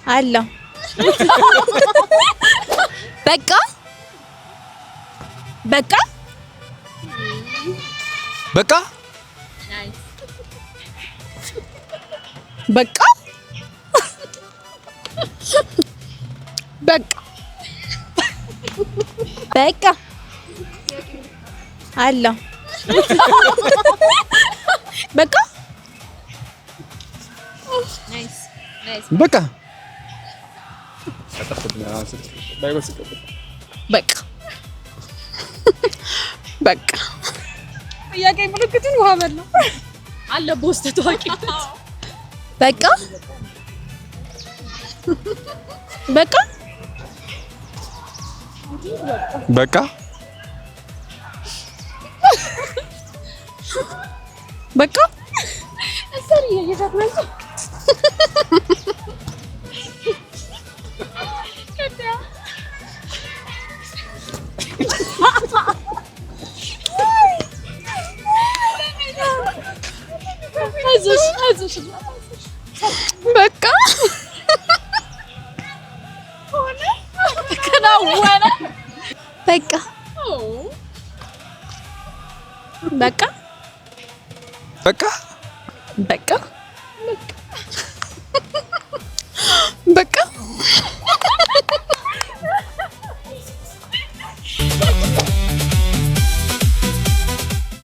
አለው በቃ በቃ በቃ በቃ በቃ በቃ አለው በቃ በቃ በቃ በቃ ጥያቄ ምልክቱን ውሃ በላ አለ በውስጥ ታዋቂ በቃ በቃ በቃ በቃ እሰሪ እየተፈረሰ አይዞሽ በቃ ሆነ ተከናወነ በቃ በቃ በቃ በቃ